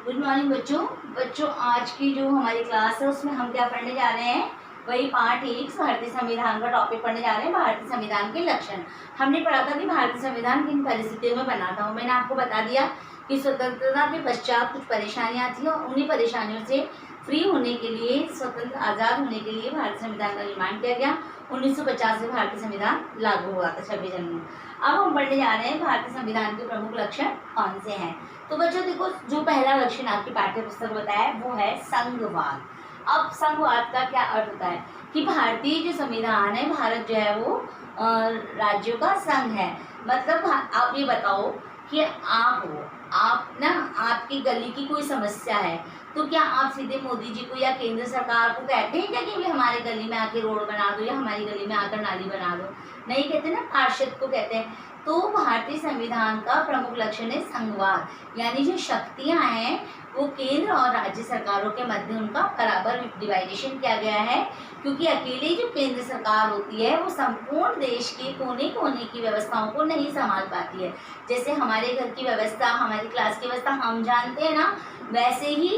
Good morning बच्चों। बच्चों आज की जो हमारी क्लास है उसमें हम क्या पढ़ने जा रहे हैं, वही पार्ट 1 भारतीय संविधान का टॉपिक पढ़ने जा रहे हैं। भारतीय संविधान के लक्षण हमने पढ़ा था कि भारतीय संविधान किन परिस्थितियों में बना था। मैंने आपको बता दिया कि स्वतंत्रता के पश्चात कुछ परेशानियां थी और उन्हीं परेशानियों से फ्री होने के लिए, स्वतंत्र आज़ाद होने के लिए भारतीय संविधान का निर्माण किया गया। 1950 में भारतीय संविधान लागू हुआ था 26 जनवरी। अब हम पढ़ने जा रहे हैं भारतीय संविधान के प्रमुख लक्षण कौन से हैं। तो बच्चों देखो, जो पहला लक्षण आपकी पाठ्य पुस्तक बताया है वो है संघवाद। अब संघवाद का क्या अर्थ होता है कि भारतीय जो संविधान है, भारत जो है वो राज्यों का संघ है। मतलब आप ये बताओ कि आप ना, आपकी गली की कोई समस्या है तो क्या आप सीधे मोदी जी को या केंद्र सरकार को कहते हैं क्या कि हमारे गली में आके रोड बना दो या हमारी गली में आकर नाली बना दो? नहीं कहते ना, पार्षद को कहते हैं। तो भारतीय संविधान का प्रमुख लक्षण है संघवाद, यानी जो शक्तियां हैं वो केंद्र और राज्य सरकारों के मध्य उनका बराबर डिवाइडेशन किया गया है, क्योंकि अकेले जो केंद्र सरकार होती है वो संपूर्ण देश के कोने कोने की व्यवस्थाओं को नहीं संभाल पाती है। जैसे हमारे घर की व्यवस्था, हमारी क्लास की व्यवस्था हम जानते हैं ना, वैसे ही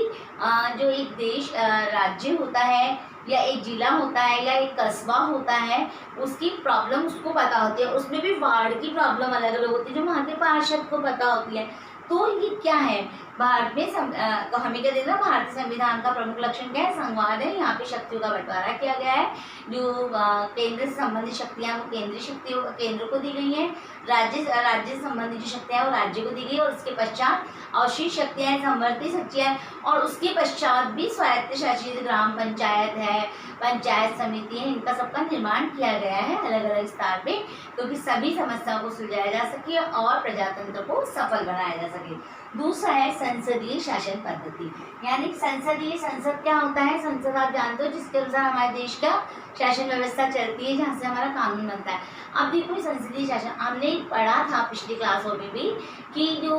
जो एक देश राज्य होता है या एक जिला होता है या एक कस्बा होता है, उसकी प्रॉब्लम उसको पता होती है। उसमें भी वार्ड की प्रॉब्लम अलग अलग होती है जो वहाँ के पार्षद को पता होती है। तो ये क्या है, भारत में तो हमें क्या देना, भारतीय संविधान का प्रमुख लक्षण क्या है, संघवाद है। यहाँ पे शक्तियों का बंटवारा किया गया है। जो केंद्र से संबंधित शक्तियाँ वो केंद्रीय शक्तियों केंद्र को दी गई हैं, राज्य से संबंधित जो शक्तियाँ वो राज्य को दी गई है, और उसके पश्चात अवशिष्ट शक्तियाँ, संवर्ती शक्तियाँ, और उसके पश्चात भी स्वायत्त शासित ग्राम पंचायत है, पंचायत समिति है, इनका सबका निर्माण किया गया है अलग अलग स्तर पे, क्योंकि सभी समस्याओं को सुलझाया जा सके और प्रजातंत्र को सफल बनाया जा सके। दूसरा है संसदीय शासन पद्धति, यानी संसद क्या होता है, संसद आप जानते हो जिसके अनुसार हमारे देश का शासन व्यवस्था चलती है, जहाँ से हमारा कानून बनता है। अब देखो संसदीय शासन हमने पढ़ा था पिछली क्लासों में भी कि जो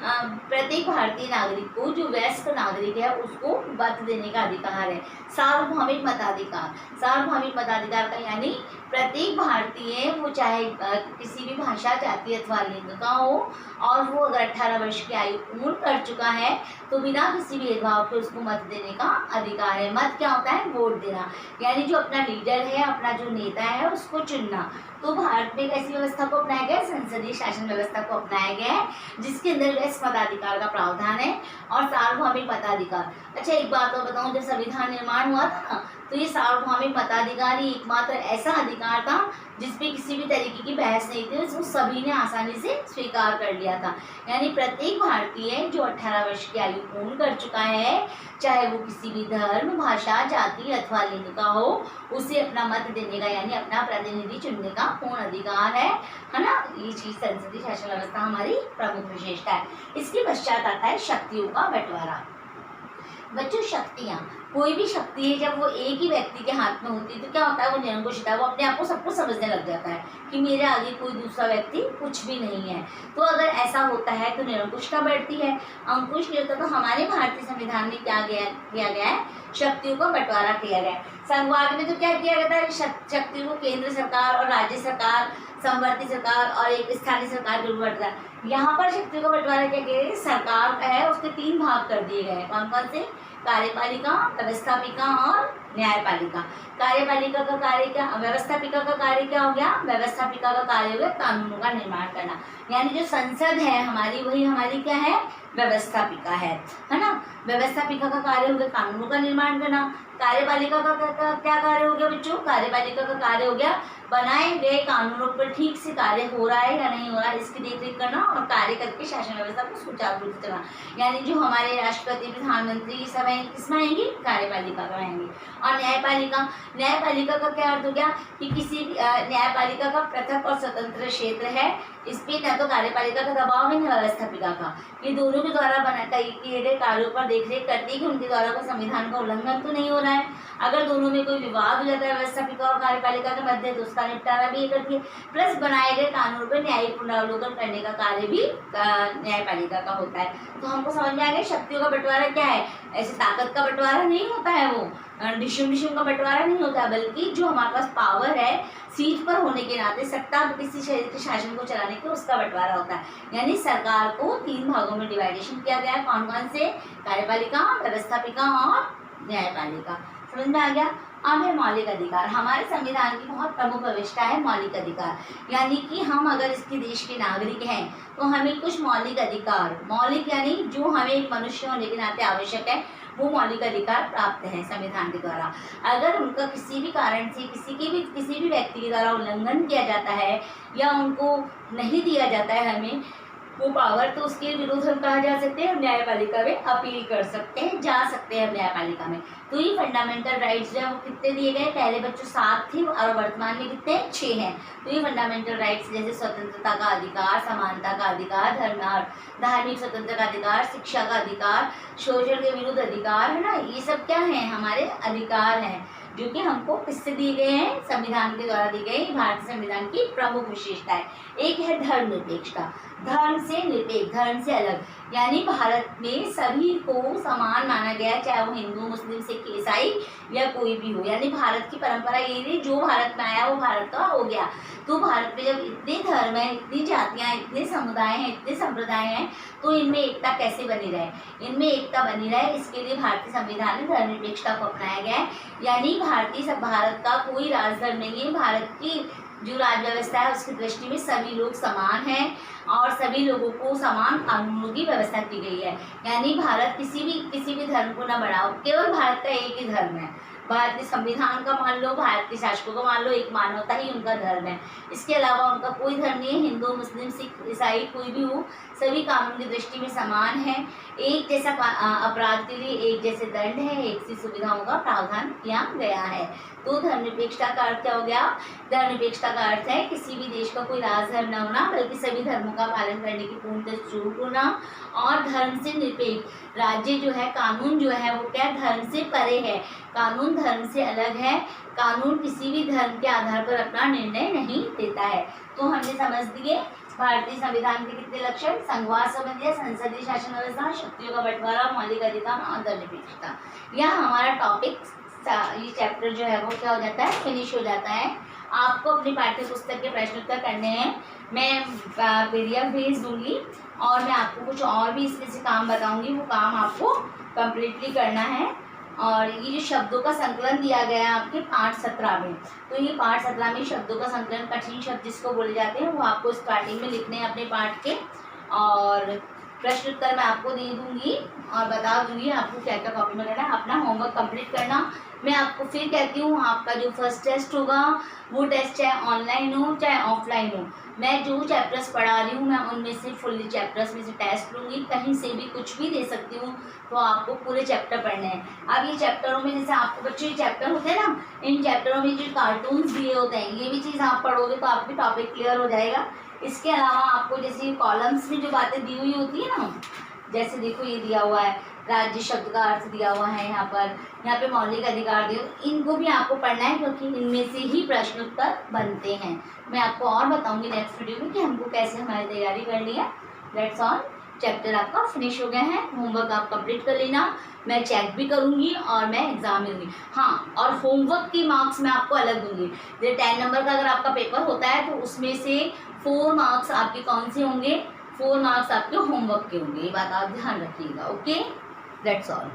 प्रत्येक भारतीय नागरिक को, जो वयस्क नागरिक है उसको मत देने का अधिकार है, सार्वभौमिक मताधिकार। सार्वभौमिक मताधिकार का यानी प्रत्येक भारतीय, वो चाहे किसी भी भाषा, जाति अथवा लिंग का हो, और वो अगर 18 वर्ष की आयु पूर्ण कर चुका है तो बिना किसी भेदभाव के उसको मत देने का अधिकार है। मत क्या होता है, वोट देना, यानी जो अपना लीडर है, अपना जो नेता है उसको चुनना। तो भारत में कैसी व्यवस्था को अपनाया गया है, संसदीय शासन व्यवस्था को अपनाया गया है, जिसके अंदर वयस्क मताधिकार का प्रावधान है और सार्वभौमिक मताधिकार। अच्छा एक बात और बताऊं, जब संविधान निर्माण हुआ था ना, तो ये सार्वभौमिक मताधिकार ही एकमात्र ऐसा अधिकार था जिसपे किसी भी तरीके की बहस नहीं थी, उसको सभी ने आसानी से स्वीकार कर लिया था। यानी प्रत्येक भारतीय जो 18 वर्ष की आयु पूर्ण कर चुका है, चाहे वो किसी भी धर्म, भाषा, जाति अथवा लिंग का हो, उसे अपना मत देने का यानी अपना प्रतिनिधि चुनने का पूर्ण अधिकार है ना। ये चीज संसदीय शासन व्यवस्था हमारी प्रमुख विशेषता है। इसके पश्चात आता है शक्तियों का बंटवारा। बच्चों शक्तियाँ, कोई भी शक्ति है जब वो एक ही व्यक्ति के हाथ में होती है तो क्या होता है, वो निरंकुश होता है, वो अपने आप को सब कुछ समझने लग जाता है कि मेरे आगे कोई दूसरा व्यक्ति कुछ भी नहीं है। तो अगर ऐसा होता है तो निरंकुशता बढ़ती है, अंकुश नहीं होता। तो हमारे भारतीय संविधान में क्या किया गया है, शक्तियों का बंटवारा किया गया है। संघवाद में तो क्या किया गया था, शक्तियों को केंद्र सरकार और राज्य सरकार, संवर्ती सरकार और एक स्थानीय सरकार के रूप में बंटा। यहाँ पर शक्तियों का बंटवारा क्या किया गया, सरकार का है उसके 3 भाग कर दिए गए हैं। कौन कौन से, कार्यपालिका, व्यवस्थापिका और न्यायपालिका। कार्यपालिका का कार्य क्या, व्यवस्थापिका का कार्य क्या हो गया, व्यवस्थापिका का कार्य हो गया कानूनों का निर्माण करना, यानी जो संसद है हमारी, वही हमारी क्या है, व्यवस्थापिका है ना। व्यवस्थापिका का कार्य हो गया कानूनों का निर्माण करना। कार्यपालिका का क्या कार्य हो गया बच्चों, कार्यपालिका का कार्य हो गया बनाए गए कानूनों पर ठीक से कार्य हो रहा है या नहीं हो रहा है इसकी देखरेख करना और कार्य करके शासन व्यवस्था को सुचारू रूप से चलाना। यानी जो हमारे राष्ट्रपति, प्रधानमंत्री ये सब हैं, किसमें आएंगे, कार्यपालिका में आएंगे। और न्यायपालिका का क्या अर्थ हो गया कि किसी न्यायपालिका का पृथक और स्वतंत्र क्षेत्र है, इस पे न तो कार्यपालिका का दबाव है न व्यवस्थापिका का, ये दोनों के द्वारा किए गए कार्यों पर देखरेख करती है कि उनके द्वारा कोई संविधान का उल्लंघन तो नहीं हो रहा है। अगर दोनों में कोई विवाद हो जाता है व्यवस्थापिका और कार्यपालिका के मध्य, तो उसका उसका निपटारा भी ये करती है, प्लस बनाए गए कानून पर न्यायिक पुनरावलोकन करने का कार्य भी न्यायपालिका का होता है। तो हमको समझ में आ गया शक्तियों का बंटवारा क्या है। ऐसे ताकत का बंटवारा नहीं होता है, वो डिशुम का बंटवारा नहीं होता, बल्कि जो हमारे पास पावर है सीट पर होने के नाते सत्ता किसी शहर के शासन को चलाने के उसका बंटवारा होता है। यानी सरकार को 3 भागों में डिवाइडेशन किया गया है। कौन कौन से? कार्यपालिका, व्यवस्थापिका और न्यायपालिका। समझ में आ गया। अब है मौलिक अधिकार। हमारे संविधान की बहुत प्रमुख विशेषता है मौलिक अधिकार, यानी कि हम अगर इसके देश के नागरिक हैं तो हमें कुछ मौलिक अधिकार, मौलिक यानी जो हमें एक मनुष्य होने के नाते आवश्यक है, वो मौलिक अधिकार प्राप्त है संविधान के द्वारा। अगर उनका किसी भी कारण से किसी भी व्यक्ति के द्वारा उल्लंघन किया जाता है या उनको नहीं दिया जाता है हमें वो पावर, तो उसके विरुद्ध हम कहा जा सकते हैं, न्यायपालिका में अपील कर सकते हैं, जा सकते हैं न्यायपालिका में। तो ये फंडामेंटल राइट्स जो है वो कितने दिए गए? पहले बच्चों 7 थे और वर्तमान में कितने? 6 हैं। तो ये फंडामेंटल राइट्स जैसे स्वतंत्रता का अधिकार, समानता का अधिकार, धार्मिक स्वतंत्रता का अधिकार, शिक्षा का अधिकार, शोषण के विरुद्ध अधिकार, है ना, ये सब क्या है? हमारे अधिकार हैं जो कि हमको किससे दिए गए हैं? संविधान के द्वारा दी गई। भारतीय संविधान की प्रमुख विशेषता है। एक है धर्मनिरपेक्षता, धर्म से निरपेक्ष, धर्म से अलग, यानी भारत में सभी को समान माना गया है, चाहे वो हिंदू, मुस्लिम, सिख, ईसाई या कोई भी हो। यानी भारत की परंपरा ये थी, जो भारत में आया वो भारत का हो गया। तो भारत में जब इतने धर्म हैं, इतनी जातियाँ, इतने समुदाय हैं, इतने संप्रदाय हैं, तो इनमें एकता कैसे बनी रहे? इनमें एकता बनी रहे इसके लिए भारतीय संविधान में धर्मनिरपेक्षता को अपनाया गया है। यानी भारत का कोई राजधर्म नहीं है। भारत की जो राज व्यवस्था है उसकी दृष्टि में सभी लोग समान हैं और सभी लोगों को समान कानूनों की व्यवस्था की गई है। यानी भारत किसी भी धर्म को न बढ़ाओ, केवल भारत का एक ही धर्म है। भारतीय संविधान का मान लो, भारतीय शासकों का मान लो, एक मानवता ही उनका धर्म है। इसके अलावा उनका कोई धर्म नहीं है। हिंदू, मुस्लिम, सिख, ईसाई कोई भी हो, सभी कानून की दृष्टि में समान है। एक जैसा अपराध के लिए एक जैसे दंड है, एक सी सुविधाओं का प्रावधान किया गया है। तो धर्मनिरपेक्षता का अर्थ क्या हो गया? धर्मनिरपेक्षता का अर्थ है किसी भी देश का कोई राजधर्म न होना, बल्कि सभी धर्मों का पालन करने की पूर्णतः छूट होना, और धर्म से निरपेक्ष राज्य जो है, कानून जो है वो क्या? धर्म से परे है। कानून धर्म से अलग है। कानून किसी भी धर्म के आधार पर अपना निर्णय नहीं देता है। तो हमने समझ दिए भारतीय संविधान के कितने लक्षण? संघवाद संबंधी, संसदीय शासन व्यवस्था, शक्तियों का बंटवारा, मौलिक अधिकार और धर्मनिरपेक्षता। यह हमारा टॉपिक, ये चैप्टर जो है वो क्या हो जाता है? फिनिश हो जाता है। आपको अपनी पाठ्य पुस्तक के प्रश्न उत्तर करने हैं। मैं PDF भेज दूंगी और मैं आपको कुछ और भी इसमें से काम बताऊंगी, वो काम आपको कम्प्लीटली करना है। और ये जो शब्दों का संकलन दिया गया है आपके पाठ 17 में, तो ये पाठ 17 में शब्दों का संकलन, कठिन शब्द जिसको बोले जाते हैं, वो आपको स्टार्टिंग में लिखने हैं अपने पाठ के, और प्रश्न उत्तर मैं आपको दे दूंगी और बता दूंगी आपको क्या क्या कॉपी में करना है। अपना होमवर्क कंप्लीट करना। मैं आपको फिर कहती हूँ, आपका जो फर्स्ट टेस्ट होगा वो टेस्ट चाहे ऑनलाइन हो चाहे ऑफलाइन हो, मैं जो चैप्टर्स पढ़ा रही हूँ मैं उनमें से फुल्ली चैप्टर्स में से टेस्ट लूँगी। कहीं से भी कुछ भी दे सकती हूँ, तो आपको पूरे चैप्टर पढ़ने हैं। अब ये चैप्टरों में जैसे आपको बच्चों ये चैप्टर होते हैं ना, इन चैप्टरों में जो कार्टून्स दिए होते हैं, ये भी चीज़ आप पढ़ोगे तो आपके टॉपिक क्लियर हो जाएगा। इसके अलावा आपको जैसे कॉलम्स में जो बातें दी हुई होती है ना, जैसे देखो ये दिया हुआ है, राज्य शब्द का अर्थ दिया हुआ है, यहाँ पे मौलिक अधिकार दिए, इनको भी आपको पढ़ना है क्योंकि इनमें से ही प्रश्न उत्तर बनते हैं। मैं आपको और बताऊंगी नेक्स्ट वीडियो में कि हमको कैसे हमारी तैयारी करनी है। That's all. चैप्टर आपका फिनिश हो गया है। होमवर्क आप कंप्लीट कर लेना, मैं चेक भी करूंगी और मैं एग्जाम दूंगी। हाँ, और होमवर्क की मार्क्स मैं आपको अलग दूंगी। जैसे 10 नंबर का अगर आपका पेपर होता है तो उसमें से 4 मार्क्स आपके कौन से होंगे? 4 मार्क्स आपके होमवर्क के होंगे। ये बात आप ध्यान रखिएगा। Okay, that's all.